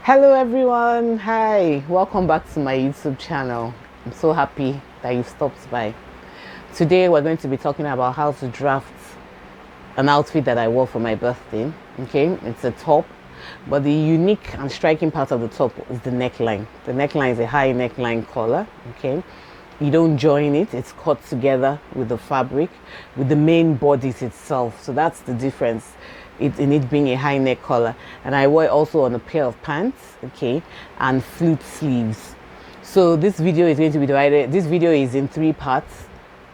Hello everyone, hi, welcome back to my YouTube channel. I'm so happy that you stopped by. Today we're going to be talking about how to draft an outfit that I wore for my birthday. Okay, it's a top, but the unique and striking part of the top is the neckline. The neckline is a high neckline collar. Okay, you don't join it, it's cut together with the fabric, with the main bodice itself. So that's the difference in it being a high neck collar. And I wore it also on a pair of pants, okay, and flute sleeves. So this video is going to be divided, this video is in 3 parts.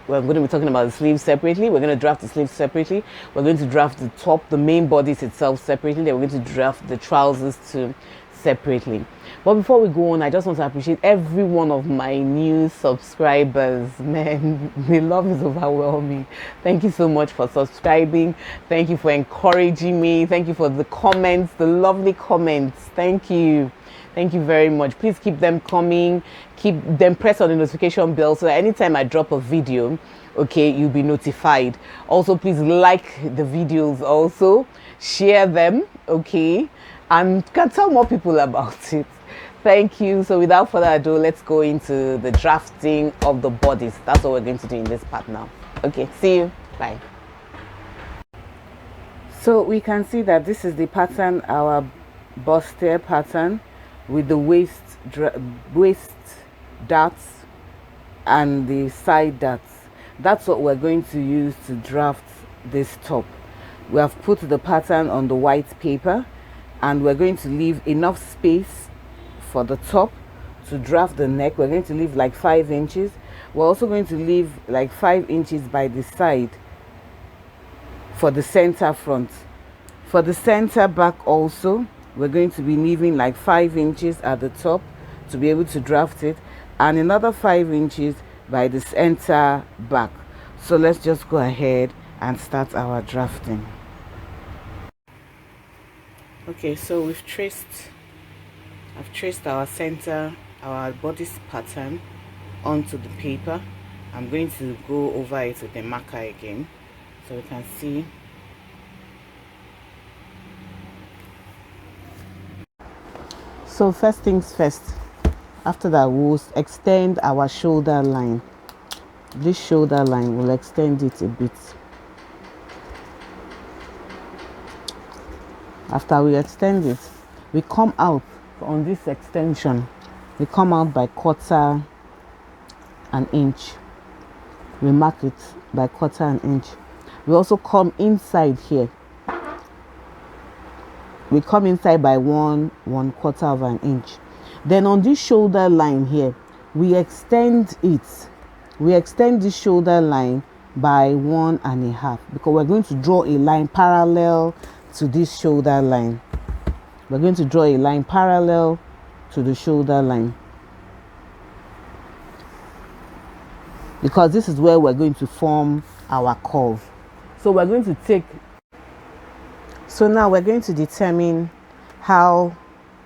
We're going to be talking about the sleeves separately. We're going to draft the sleeves separately. We're going to draft the top, the main bodice itself separately. Then we're going to draft the trousers too separately. But before we go on, I just want to appreciate every one of my new subscribers. Man, the love is overwhelming. Thank you so much for subscribing. Thank you for encouraging me. Thank you for the comments, the lovely comments. Thank you. Thank you very much. Please keep them coming. Keep them, press on the notification bell so that anytime I drop a video, okay, you'll be notified. Also, please like the videos, also share them, okay, and can tell more people about it. Thank you. So without further ado, let's go into the drafting of the bodice. That's what we're going to do in this part now. Okay, see you. Bye. So we can see that this is the pattern, our bustier pattern, with the waist darts and the side darts. That's what we're going to use to draft this top. We have put the pattern on the white paper, and we're going to leave enough space for the top to draft the neck. We're going to leave like 5 inches. We're also going to leave like 5 inches by the side for the center front. For the center back also, we're going to be leaving like 5 inches at the top to be able to draft it, and another 5 inches by the center back. So let's just go ahead and start our drafting. Okay, so I've traced our center, our bodice pattern onto the paper. I'm going to go over it with a marker again so we can see. So first things first, after that we'll extend our shoulder line. This shoulder line, we'll extend it a bit. After we extend it, we come out on this extension. We come out by 1/4 inch. We mark it by 1/4 inch. We also come inside here. We come inside by 1/4 inch. Then on this shoulder line here, we extend it. We extend this shoulder line by 1.5, because we're going to draw a line parallel to this shoulder line. We're going to draw a line parallel to the shoulder line, because this is where we're going to form our curve. So we're going to take, so now we're going to determine how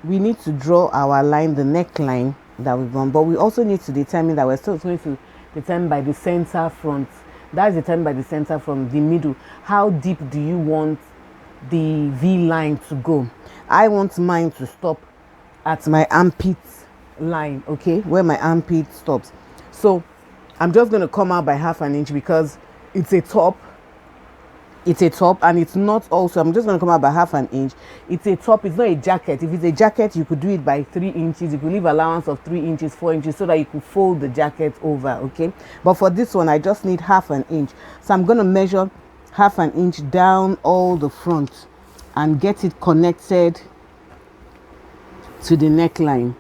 we need to draw our line, the neckline that we've done, but we also need to determine that we're still going to determine by the center front. That's determined by the center from the middle. How deep do you want the V line to go? I want mine to stop at my armpit line, okay, where my armpit stops. So I'm just going to come out by 1/2 inch because it's a top. It's a top, and it's not also, I'm just going to come out by 1/2 inch. It's a top, it's not a jacket. If it's a jacket, you could do it by 3 inches. You could leave allowance of 3 inches, 4 inches, so that you could fold the jacket over, okay? But for this one, I just need 1/2 inch. So I'm going to measure 1/2 inch down all the front and get it connected to the neckline.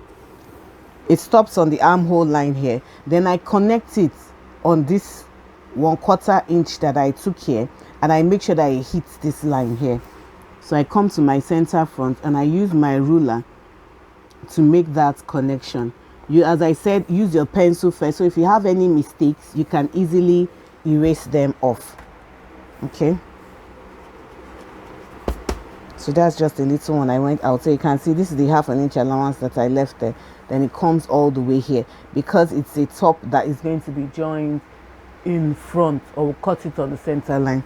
It stops on the armhole line here. Then I connect it on this 1/4 inch that I took here, and I make sure that it hits this line here. So I come to my center front and I use my ruler to make that connection. You, as I said, use your pencil first, so if you have any mistakes, you can easily erase them off. Okay, so that's just a little one I went out. So you can see this is the 1/2 inch allowance that I left there. Then it comes all the way here, because it's a top that is going to be joined in front, or we'll cut it on the center line.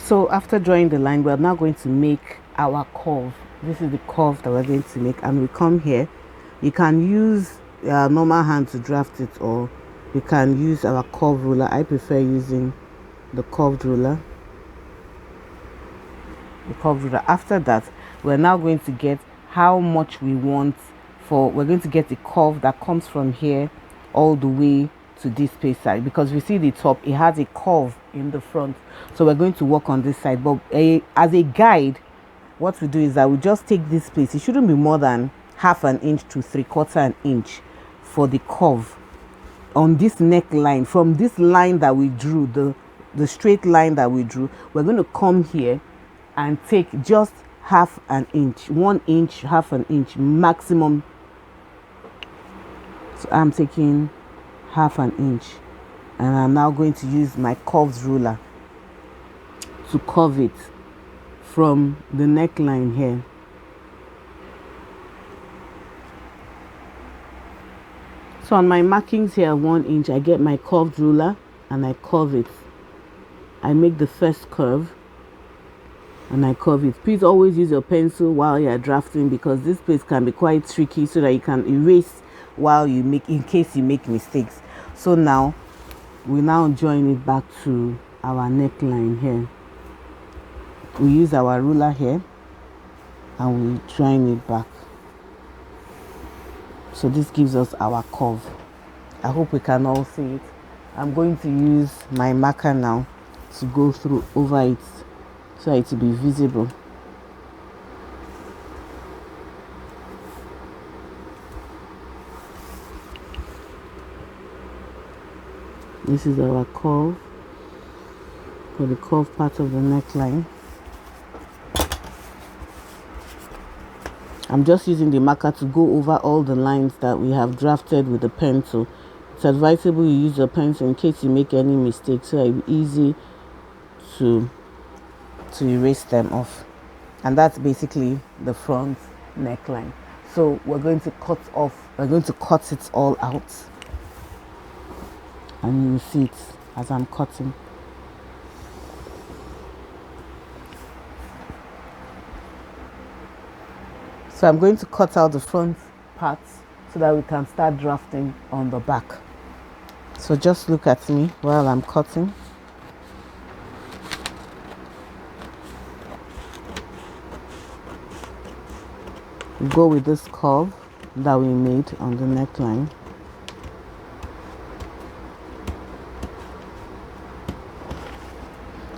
So after drawing the line, we're now going to make our curve. This is the curve that we're going to make, and we come here. You can use normal hand to draft it, or you can use our curve ruler. I prefer using the curved ruler. After that, we're now going to get how much we want we're going to get a curve that comes from here all the way to this space side, because we see the top, it has a curve in the front. So we're going to work on this side, but as a guide, what we do is that we just take this place. It shouldn't be more than half an inch to 3/4 inch for the curve on this neckline. From this line that we drew, the straight line that we drew, we're going to come here and take just half an inch, 1 inch, half an inch maximum. So I'm taking half an inch, and I'm now going to use my curves ruler to curve it from the neckline here. So on my markings here, 1 inch, I get my curved ruler and I curve it. I make the first curve and I curve it. Please always use your pencil while you're drafting, because this place can be quite tricky, so that you can erase while you make, in case you make mistakes. So now we now join it back to our neckline here. We use our ruler here and we join it back. So this gives us our curve. I hope we can all see it. I'm going to use my marker now to go through over it so it will be visible. This is our curve for the curve part of the neckline. I'm just using the marker to go over all the lines that we have drafted with the pencil. It's advisable you use your pencil in case you make any mistakes, so it'll be easy to erase them off. And that's basically the front neckline. So we're going to cut it all out, and you will see it as I'm cutting. So I'm going to cut out the front parts so that we can start drafting on the back. So just look at me while I'm cutting. Go with this curve that we made on the neckline.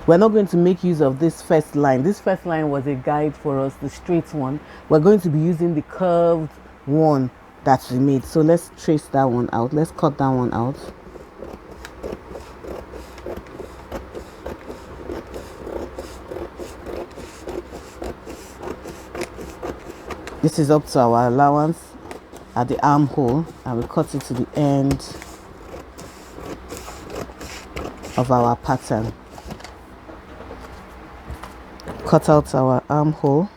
We're not going to make use of this first line. This first line was a guide for us, the straight one. We're going to be using the curved one that we made. So let's trace that one out. Let's cut that one out. This is up to our allowance at the armhole, and we cut it to the end of our pattern. Cut out our armhole.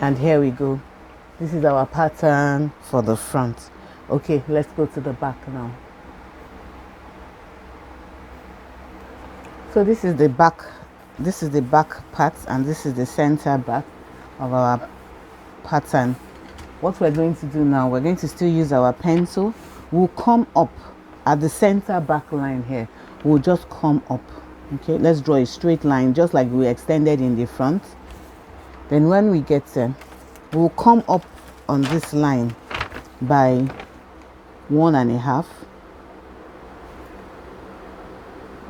And here we go. This is our pattern for the front. Okay, let's go to the back now. So this is the back part, and this is the center back of our pattern. What we're going to do now, we're going to still use our pencil. We'll come up at the center back line here. We'll just come up. Okay, let's draw a straight line just like we extended in the front. Then when we get there, we'll come up on this line by 1.5.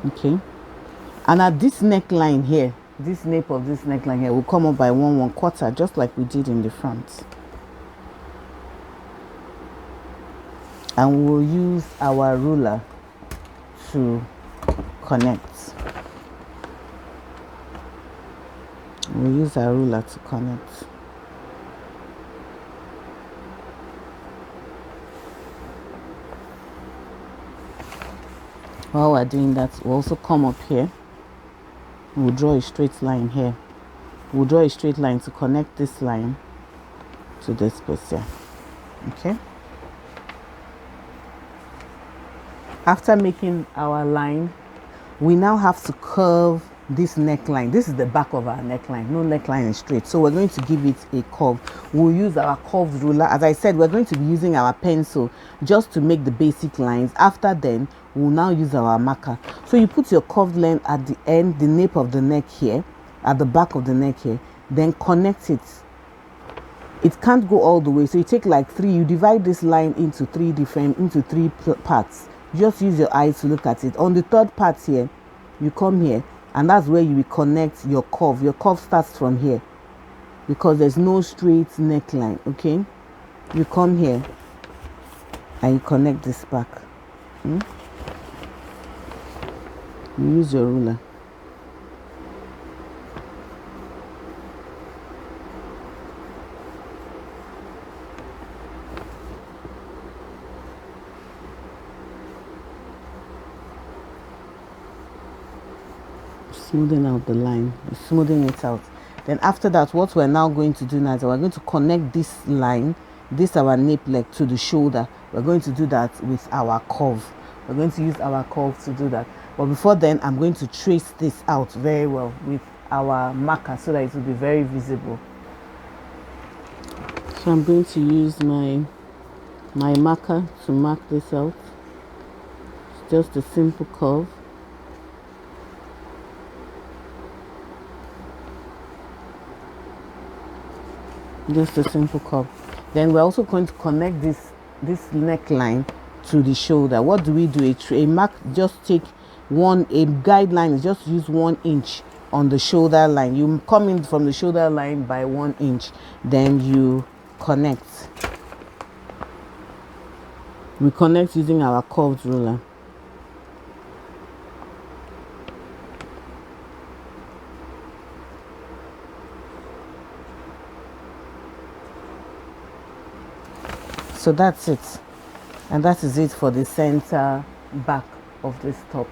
Okay, and at this neckline here, this nape of this neckline here, will come up by 1/4, just like we did in the front. And we'll use our ruler to connect. We'll use our ruler to connect. While we're doing that, we'll also come up here. We'll draw a straight line here. We'll draw a straight line to connect this line to this place here. Okay. After making our line, we now have to curve this neckline. This is the back of our neckline. No neckline is straight, so we're going to give it a curve. We'll use our curved ruler. As I said, we're going to be using our pencil just to make the basic lines. After then, we'll now use our marker. So you put your curved line at the end, the nape of the neck here, at the back of the neck here, then connect it. It can't go all the way, so you take like three. You divide this line into three parts. Just use your eyes to look at it. On the third part here, you come here, and that's where you will connect your curve. Your curve starts from here because there's no straight neckline. Okay, you come here and you connect this back. You use your ruler. Smoothing out the line, smoothing it out. Then after that, what we're now going to do now is we're going to connect this line, this our nape leg, to the shoulder. We're going to do that with our curve. We're going to use our curve to do that. But before then, I'm going to trace this out very well with our marker so that it will be very visible. So I'm going to use my marker to mark this out. It's just a simple curve. Just a simple curve. Then we're also going to connect this neckline to the shoulder. What do we do? A mark, just take a guideline is just use 1 inch on the shoulder line. You come in from the shoulder line by 1 inch, then you connect. We connect using our curved ruler. So that's it, and that is it for the center back of this top.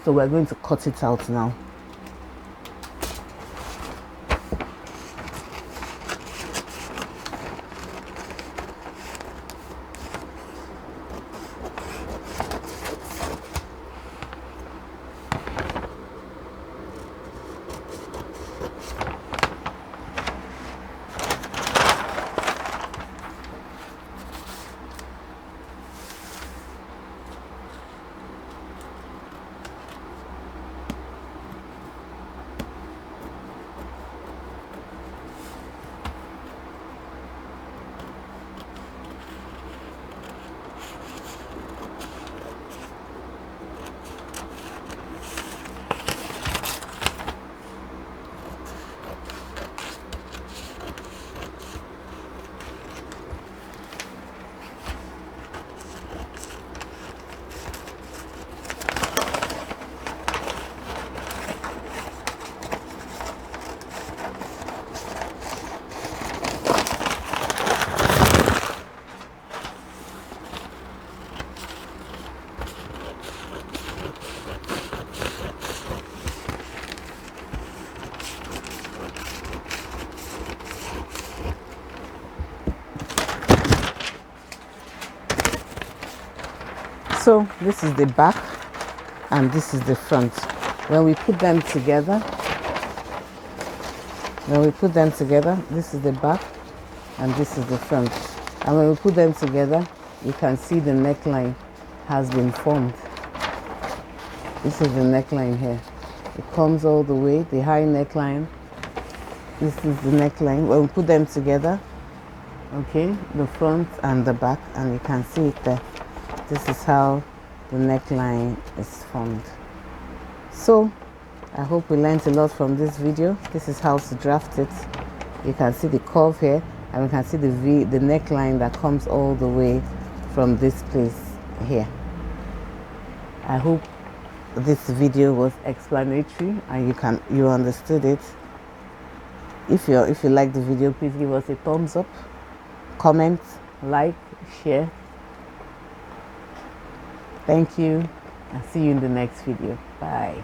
So we're going to cut it out now. So this is the back and this is the front. When we put them together, this is the back and this is the front. And when we put them together, you can see the neckline has been formed. This is the neckline here. It comes all the way, the high neckline. This is the neckline. When we put them together, okay, the front and the back, and you can see it there. This is how the neckline is formed. So I hope we learned a lot from this video. This is how to draft it. You can see the curve here, and we can see the neckline that comes all the way from this place here. I hope this video was explanatory and you understood it. If you like the video, please give us a thumbs up, comment, like, share. Thank you. I'll see you in the next video. Bye.